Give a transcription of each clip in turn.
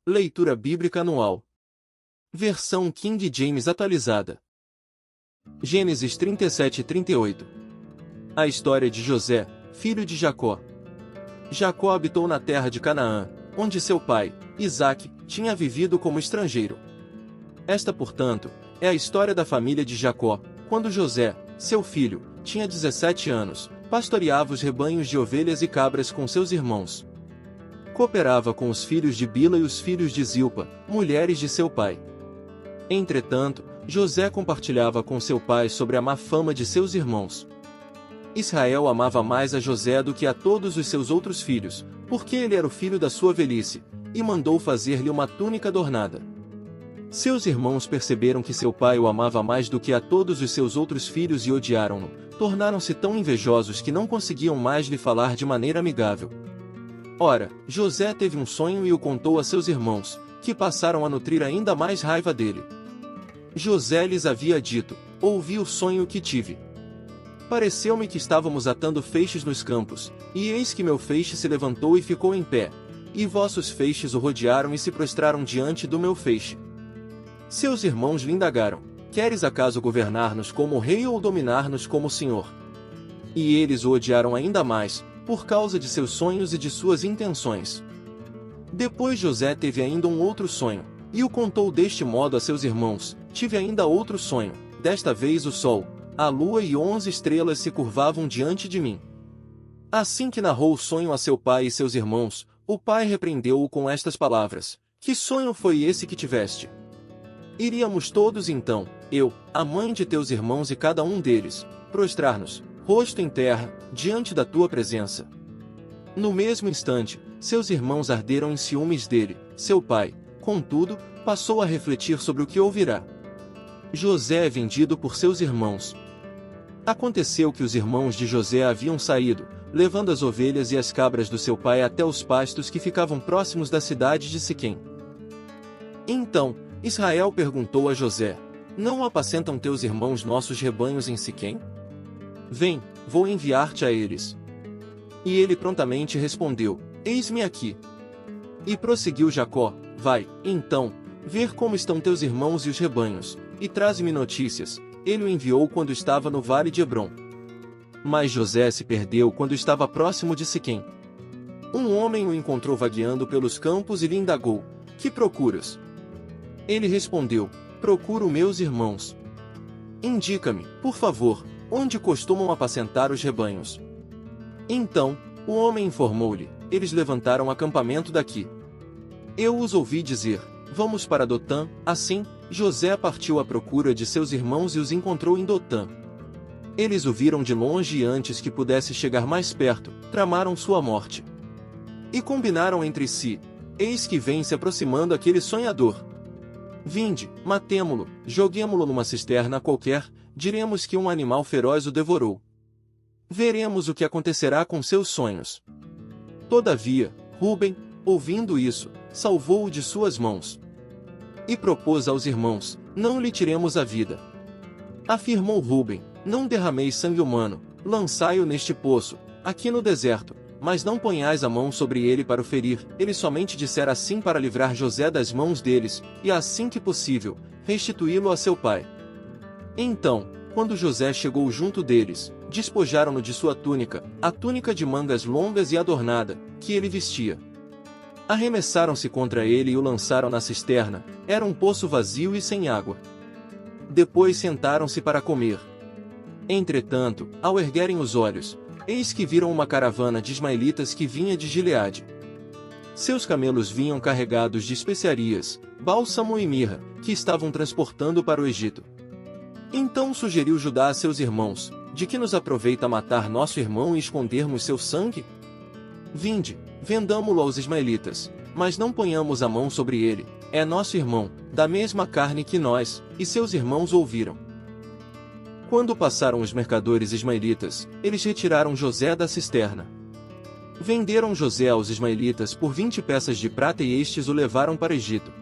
Leitura Bíblica Anual. Versão King James atualizada. Gênesis 37 e 38. A história de José, filho de Jacó. Jacó habitou na terra de Canaã, onde seu pai, Isaque, tinha vivido como estrangeiro. Esta, portanto, é a história da família de Jacó, quando José, seu filho, tinha 17 anos, pastoreava os rebanhos de ovelhas e cabras com seus irmãos. Cooperava com os filhos de Bila e os filhos de Zilpa, mulheres de seu pai. Entretanto, José compartilhava com seu pai sobre a má fama de seus irmãos. Israel amava mais a José do que a todos os seus outros filhos, porque ele era o filho da sua velhice, e mandou fazer-lhe uma túnica adornada. Seus irmãos perceberam que seu pai o amava mais do que a todos os seus outros filhos e odiaram-no, tornaram-se tão invejosos que não conseguiam mais lhe falar de maneira amigável. Ora, José teve um sonho e o contou a seus irmãos, que passaram a nutrir ainda mais raiva dele. José lhes havia dito: ouvi o sonho que tive. Pareceu-me que estávamos atando feixes nos campos, e eis que meu feixe se levantou e ficou em pé, e vossos feixes o rodearam e se prostraram diante do meu feixe. Seus irmãos lhe indagaram: queres acaso governar-nos como rei ou dominar-nos como senhor? E eles o odiaram ainda mais, por causa de seus sonhos e de suas intenções. Depois José teve ainda um outro sonho, e o contou deste modo a seus irmãos: tive ainda outro sonho, desta vez o sol, a lua e 11 estrelas se curvavam diante de mim. Assim que narrou o sonho a seu pai e seus irmãos, o pai repreendeu-o com estas palavras: que sonho foi esse que tiveste? Iríamos todos então, eu, a mãe de teus irmãos e cada um deles, prostrar-nos, rosto em terra, diante da tua presença. No mesmo instante, seus irmãos arderam em ciúmes dele, seu pai, contudo, passou a refletir sobre o que ouvirá. José é vendido por seus irmãos. Aconteceu que os irmãos de José haviam saído, levando as ovelhas e as cabras do seu pai até os pastos que ficavam próximos da cidade de Siquém. Então, Israel perguntou a José: não apacentam teus irmãos nossos rebanhos em Siquém? Vem, vou enviar-te a eles. E ele prontamente respondeu: eis-me aqui. E prosseguiu Jacó: vai, então, ver como estão teus irmãos e os rebanhos, e traze-me notícias. Ele o enviou quando estava no vale de Hebrom. Mas José se perdeu quando estava próximo de Siquém. Um homem o encontrou vagueando pelos campos e lhe indagou: que procuras? Ele respondeu: procuro meus irmãos. Indica-me, por favor, onde costumam apacentar os rebanhos. Então, o homem informou-lhe: eles levantaram acampamento daqui. Eu os ouvi dizer: vamos para Dotã. Assim, José partiu à procura de seus irmãos e os encontrou em Dotã. Eles o viram de longe e antes que pudesse chegar mais perto, tramaram sua morte. E combinaram entre si: eis que vem se aproximando aquele sonhador. Vinde, matemo-lo, joguemo-lo numa cisterna qualquer, diremos que um animal feroz o devorou. Veremos o que acontecerá com seus sonhos. Todavia, Rúben, ouvindo isso, salvou-o de suas mãos. E propôs aos irmãos: não lhe tiremos a vida. Afirmou Rúben: não derrameis sangue humano, lançai-o neste poço, aqui no deserto, mas não ponhais a mão sobre ele para o ferir. Ele somente dissera assim para livrar José das mãos deles, e assim que possível, restituí-lo a seu pai. Então, quando José chegou junto deles, despojaram-no de sua túnica, a túnica de mangas longas e adornada, que ele vestia. Arremessaram-se contra ele e o lançaram na cisterna. Era um poço vazio e sem água. Depois sentaram-se para comer. Entretanto, ao erguerem os olhos, eis que viram uma caravana de ismaelitas que vinha de Gileade. Seus camelos vinham carregados de especiarias, bálsamo e mirra, que estavam transportando para o Egito. Então sugeriu Judá a seus irmãos: de que nos aproveita matar nosso irmão e escondermos seu sangue? Vinde, vendamo-lo aos ismaelitas, mas não ponhamos a mão sobre ele, é nosso irmão, da mesma carne que nós. E seus irmãos ouviram. Quando passaram os mercadores ismaelitas, eles retiraram José da cisterna. Venderam José aos ismaelitas por 20 peças de prata e estes o levaram para Egito.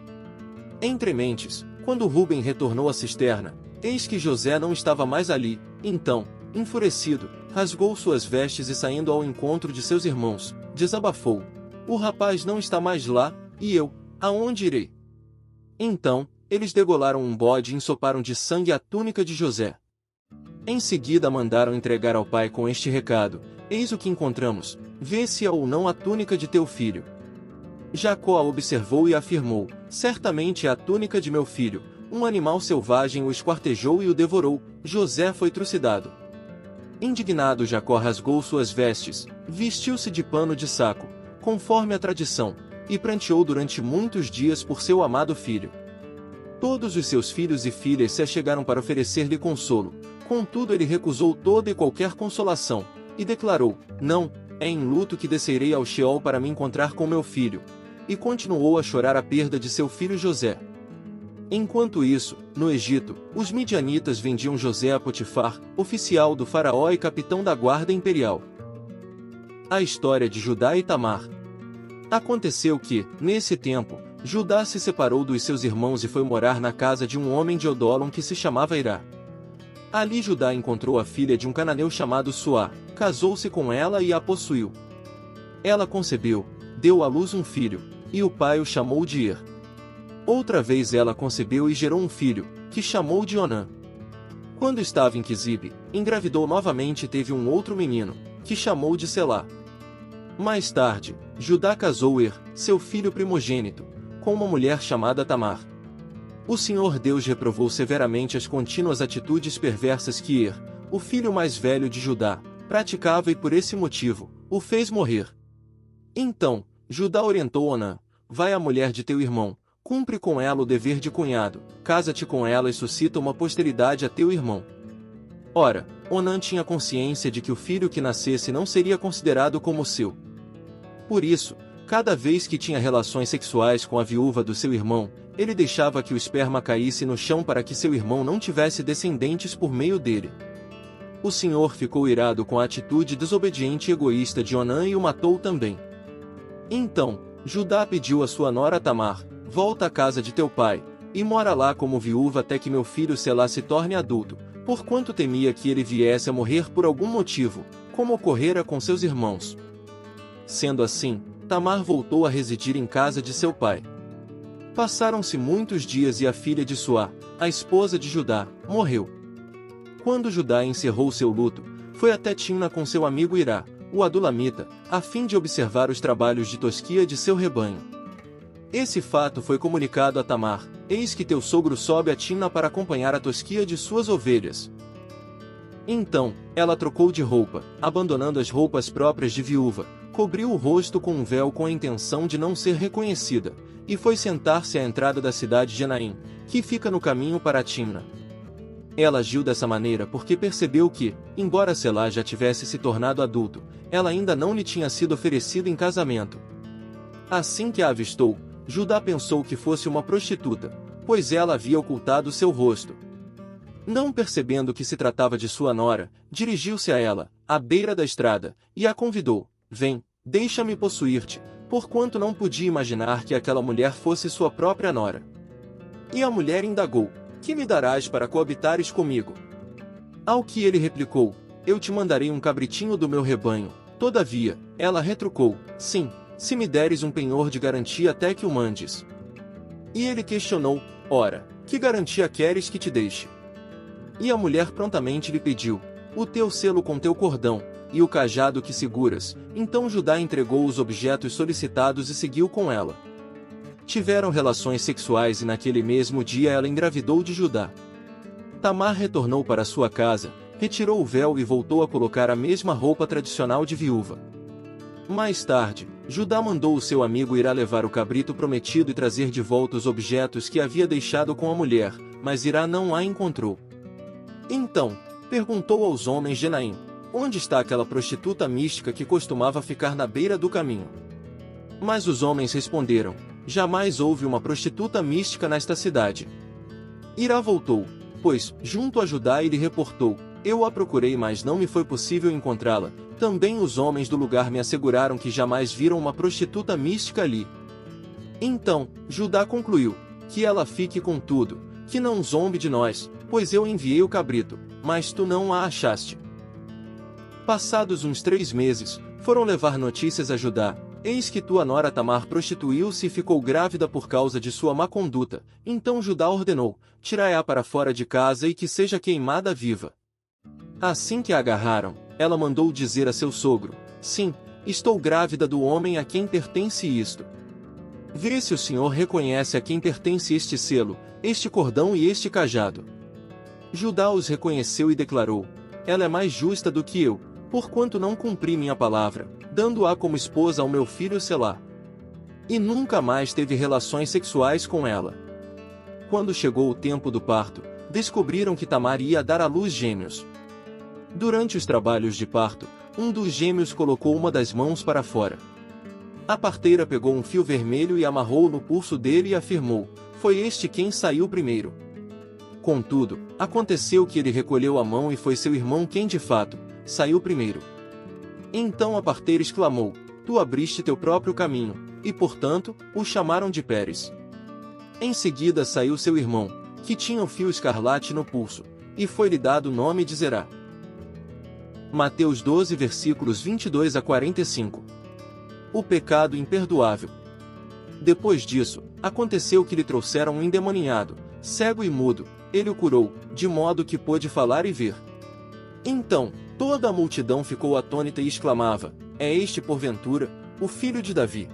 Entrementes, quando Rúben retornou à cisterna, eis que José não estava mais ali. Então, enfurecido, rasgou suas vestes e saindo ao encontro de seus irmãos, desabafou: o rapaz não está mais lá, e eu, Aonde irei? Então, eles degolaram um bode e ensoparam de sangue a túnica de José. Em seguida mandaram entregar ao pai com este recado: eis o que encontramos, vê se é ou não a túnica de teu filho. Jacó a observou e afirmou: certamente é a túnica de meu filho. Um animal selvagem o esquartejou e o devorou. José foi trucidado. Indignado, Jacó rasgou suas vestes, vestiu-se de pano de saco, conforme a tradição, e pranteou durante muitos dias por seu amado filho. Todos os seus filhos e filhas se achegaram para oferecer-lhe consolo, contudo ele recusou toda e qualquer consolação, e declarou: não, é em luto que descerei ao Sheol para me encontrar com meu filho. E continuou a chorar a perda de seu filho José. Enquanto isso, no Egito, os midianitas vendiam José a Potifar, oficial do faraó e capitão da guarda imperial. A história de Judá e Tamar. Aconteceu que, nesse tempo, Judá se separou dos seus irmãos e foi morar na casa de um homem de Odolon que se chamava Irá. Ali Judá encontrou a filha de um cananeu chamado Suá, casou-se com ela e a possuiu. Ela concebeu, deu à luz um filho, e o pai o chamou de Ir. Outra vez ela concebeu e gerou um filho, que chamou de Onã. Quando estava em Quisibe, engravidou novamente e teve um outro menino, que chamou de Selá. Mais tarde, Judá casou Ir, seu filho primogênito, com uma mulher chamada Tamar. O Senhor Deus reprovou severamente as contínuas atitudes perversas que Ir, o filho mais velho de Judá, praticava e por esse motivo, o fez morrer. Então, Judá orientou Onã: vai à mulher de teu irmão, cumpre com ela o dever de cunhado, casa-te com ela e suscita uma posteridade a teu irmão. Ora, Onã tinha consciência de que o filho que nascesse não seria considerado como seu. Por isso, cada vez que tinha relações sexuais com a viúva do seu irmão, ele deixava que o esperma caísse no chão para que seu irmão não tivesse descendentes por meio dele. O Senhor ficou irado com a atitude desobediente e egoísta de Onã e o matou também. Então, Judá pediu à sua nora Tamar: volta à casa de teu pai, e mora lá como viúva até que meu filho Selá se torne adulto, porquanto temia que ele viesse a morrer por algum motivo, como ocorrera com seus irmãos. Sendo assim, Tamar voltou a residir em casa de seu pai. Passaram-se muitos dias e a filha de Suá, a esposa de Judá, morreu. Quando Judá encerrou seu luto, foi até Timna com seu amigo Irá, o Adulamita, a fim de observar os trabalhos de tosquia de seu rebanho. Esse fato foi comunicado a Tamar: eis que teu sogro sobe a Timna para acompanhar a tosquia de suas ovelhas. Então, ela trocou de roupa, abandonando as roupas próprias de viúva, cobriu o rosto com um véu com a intenção de não ser reconhecida, e foi sentar-se à entrada da cidade de Enaim, que fica no caminho para Timna. Ela agiu dessa maneira porque percebeu que, embora Selá já tivesse se tornado adulto, ela ainda não lhe tinha sido oferecida em casamento. Assim que a avistou, Judá pensou que fosse uma prostituta, pois ela havia ocultado seu rosto. Não percebendo que se tratava de sua nora, dirigiu-se a ela, à beira da estrada, e a convidou: vem, deixa-me possuir-te, porquanto não podia imaginar que aquela mulher fosse sua própria nora. E a mulher indagou: que me darás para coabitares comigo? Ao que ele replicou: eu te mandarei um cabritinho do meu rebanho. Todavia, ela retrucou: sim, se me deres um penhor de garantia até que o mandes. E ele questionou: ora, que garantia queres que te deixe? E a mulher prontamente lhe pediu: o teu selo com teu cordão, e o cajado que seguras. Então Judá entregou os objetos solicitados e seguiu com ela. Tiveram relações sexuais e naquele mesmo dia ela engravidou de Judá. Tamar retornou para sua casa, retirou o véu e voltou a colocar a mesma roupa tradicional de viúva. Mais tarde, Judá mandou o seu amigo Irá levar o cabrito prometido e trazer de volta os objetos que havia deixado com a mulher, mas Irá não a encontrou. Então, perguntou aos homens de Enaim: onde está aquela prostituta mística que costumava ficar na beira do caminho? Mas os homens responderam: jamais houve uma prostituta mística nesta cidade. Irá voltou, pois, junto a Judá e lhe reportou: eu a procurei mas não me foi possível encontrá-la. Também os homens do lugar me asseguraram que jamais viram uma prostituta mística ali. Então, Judá concluiu: que ela fique com tudo, que não zombe de nós, pois eu enviei o cabrito, mas tu não a achaste. Passados uns 3 meses, foram levar notícias a Judá: Eis que tua nora Tamar prostituiu-se e ficou grávida por causa de sua má conduta. Então Judá ordenou: tirai-a para fora de casa e que seja queimada viva. Assim que a agarraram, ela mandou dizer a seu sogro: sim, estou grávida do homem a quem pertence isto. Vê se o Senhor reconhece a quem pertence este selo, este cordão e este cajado. Judá os reconheceu e declarou: ela é mais justa do que eu, porquanto não cumpri minha palavra, dando-a como esposa ao meu filho Selá. E nunca mais teve relações sexuais com ela. Quando chegou o tempo do parto, descobriram que Tamar ia dar à luz gêmeos. Durante os trabalhos de parto, um dos gêmeos colocou uma das mãos para fora. A parteira pegou um fio vermelho e amarrou no pulso dele e afirmou: foi este quem saiu primeiro. Contudo, aconteceu que ele recolheu a mão e foi seu irmão quem de fato saiu primeiro. Então a parteira exclamou: tu abriste teu próprio caminho, e portanto, o chamaram de Pérez. Em seguida saiu seu irmão, que tinha o fio escarlate no pulso, e foi-lhe dado o nome de Zerá. Mateus 12 versículos 22 a 45. O pecado imperdoável. Depois disso, aconteceu que lhe trouxeram um endemoniado, cego e mudo. Ele o curou, de modo que pôde falar e ver. Então, toda a multidão ficou atônita e exclamava: é este porventura o filho de Davi?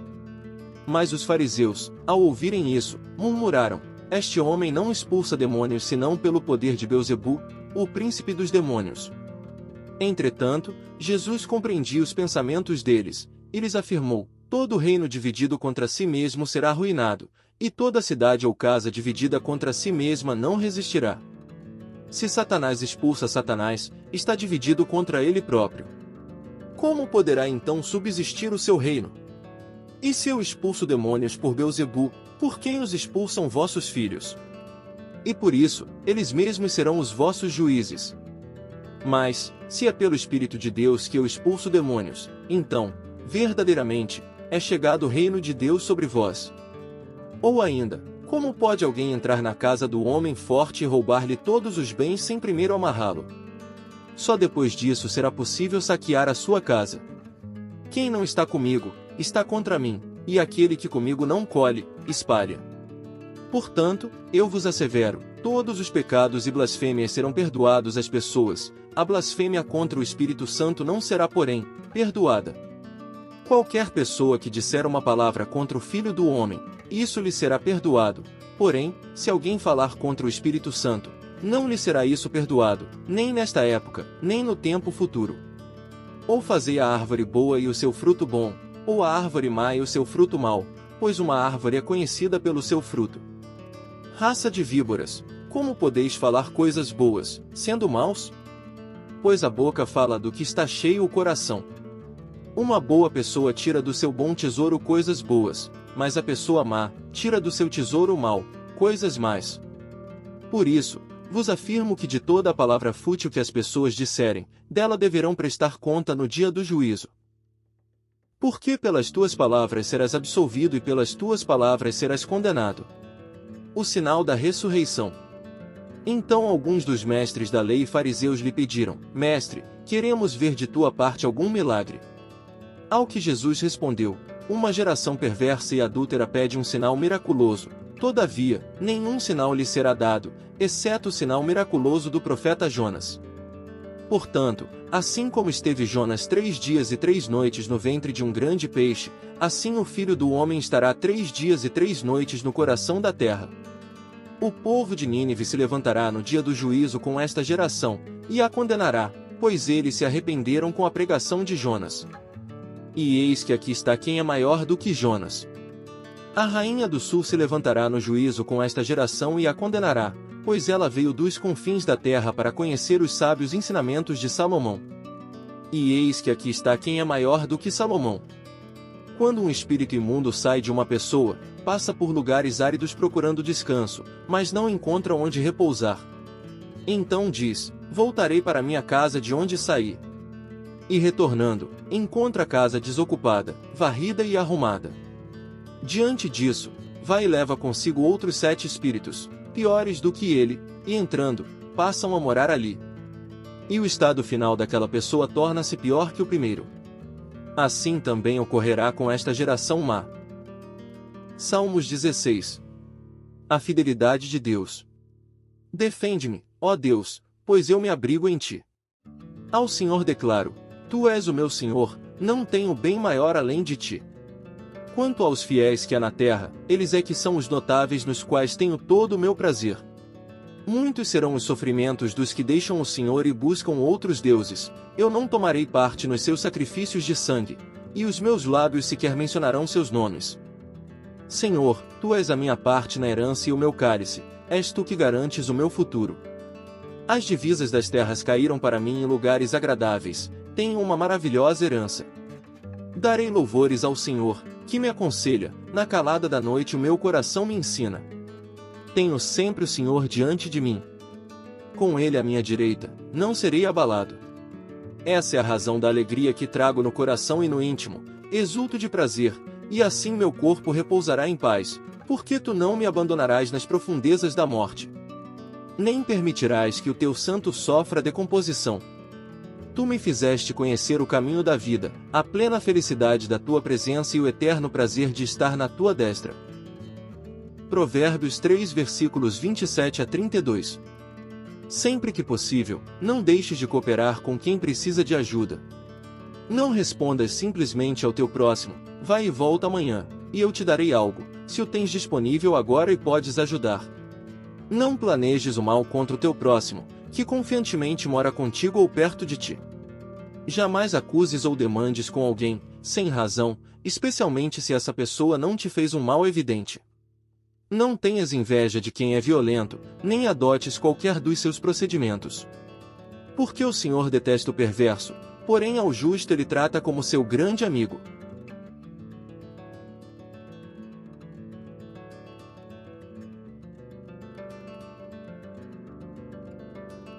Mas os fariseus, ao ouvirem isso, murmuraram: este homem não expulsa demônios senão pelo poder de Beelzebu, o príncipe dos demônios. Entretanto, Jesus compreendia os pensamentos deles, e lhes afirmou: todo reino dividido contra si mesmo será arruinado, e toda cidade ou casa dividida contra si mesma não resistirá. Se Satanás expulsa Satanás, está dividido contra ele próprio. Como poderá então subsistir o seu reino? E se eu expulso demônios por Beelzebu, por quem os expulsam vossos filhos? E por isso, eles mesmos serão os vossos juízes. Mas, se é pelo Espírito de Deus que eu expulso demônios, então, verdadeiramente, é chegado o reino de Deus sobre vós. Ou ainda, como pode alguém entrar na casa do homem forte e roubar-lhe todos os bens sem primeiro amarrá-lo? Só depois disso será possível saquear a sua casa. Quem não está comigo, está contra mim, e aquele que comigo não colhe, espalha. Portanto, eu vos assevero, todos os pecados e blasfêmias serão perdoados às pessoas, a blasfêmia contra o Espírito Santo não será, porém, perdoada. Qualquer pessoa que disser uma palavra contra o Filho do Homem, isso lhe será perdoado, porém, se alguém falar contra o Espírito Santo, não lhe será isso perdoado, nem nesta época, nem no tempo futuro. Ou fazei a árvore boa e o seu fruto bom, ou a árvore má e o seu fruto mau, pois uma árvore é conhecida pelo seu fruto. Raça de víboras, como podeis falar coisas boas, sendo maus? Pois a boca fala do que está cheio o coração. Uma boa pessoa tira do seu bom tesouro coisas boas, mas a pessoa má tira do seu tesouro mau coisas más. Por isso, vos afirmo que de toda a palavra fútil que as pessoas disserem, dela deverão prestar conta no dia do juízo. Porque pelas tuas palavras serás absolvido e pelas tuas palavras serás condenado. O sinal da ressurreição. Então alguns dos mestres da lei e fariseus lhe pediram: Mestre, queremos ver de tua parte algum milagre. Ao que Jesus respondeu: uma geração perversa e adúltera pede um sinal miraculoso. Todavia, nenhum sinal lhe será dado, exceto o sinal miraculoso do profeta Jonas. Portanto, assim como esteve Jonas 3 dias e 3 noites no ventre de um grande peixe, assim o Filho do Homem estará 3 dias e 3 noites no coração da terra. O povo de Nínive se levantará no dia do juízo com esta geração, e a condenará, pois eles se arrependeram com a pregação de Jonas. E eis que aqui está quem é maior do que Jonas. A rainha do sul se levantará no juízo com esta geração e a condenará, pois ela veio dos confins da terra para conhecer os sábios ensinamentos de Salomão. E eis que aqui está quem é maior do que Salomão. Quando um espírito imundo sai de uma pessoa, passa por lugares áridos procurando descanso, mas não encontra onde repousar. Então diz: voltarei para minha casa de onde saí. E retornando, encontra a casa desocupada, varrida e arrumada. Diante disso, vai e leva consigo outros 7 espíritos, piores do que ele, e entrando, passam a morar ali. E o estado final daquela pessoa torna-se pior que o primeiro. Assim também ocorrerá com esta geração má. Salmos 16. A fidelidade de Deus. Defende-me, ó Deus, pois eu me abrigo em ti. Ao Senhor declaro: Tu és o meu Senhor, não tenho bem maior além de ti. Quanto aos fiéis que há na terra, eles é que são os notáveis nos quais tenho todo o meu prazer. Muitos serão os sofrimentos dos que deixam o Senhor e buscam outros deuses. Eu não tomarei parte nos seus sacrifícios de sangue, e os meus lábios sequer mencionarão seus nomes. Senhor, Tu és a minha parte na herança e o meu cálice, és Tu que garantes o meu futuro. As divisas das terras caíram para mim em lugares agradáveis, tenho uma maravilhosa herança. Darei louvores ao Senhor, que me aconselha, na calada da noite o meu coração me ensina. Tenho sempre o Senhor diante de mim. Com Ele à minha direita, não serei abalado. Essa é a razão da alegria que trago no coração e no íntimo, exulto de prazer, e assim meu corpo repousará em paz, porque Tu não me abandonarás nas profundezas da morte. Nem permitirás que o Teu santo sofra decomposição. Tu me fizeste conhecer o caminho da vida, a plena felicidade da Tua presença e o eterno prazer de estar na Tua destra. Provérbios 3 versículos 27 a 32. Sempre que possível, não deixes de cooperar com quem precisa de ajuda. Não respondas simplesmente ao teu próximo: vai e volta amanhã, e eu te darei algo, se o tens disponível agora e podes ajudar. Não planejes o mal contra o teu próximo, que confiantemente mora contigo ou perto de ti. Jamais acuses ou demandes com alguém, sem razão, especialmente se essa pessoa não te fez um mal evidente. Não tenhas inveja de quem é violento, nem adotes qualquer dos seus procedimentos. Porque o Senhor detesta o perverso, porém ao justo Ele trata como seu grande amigo.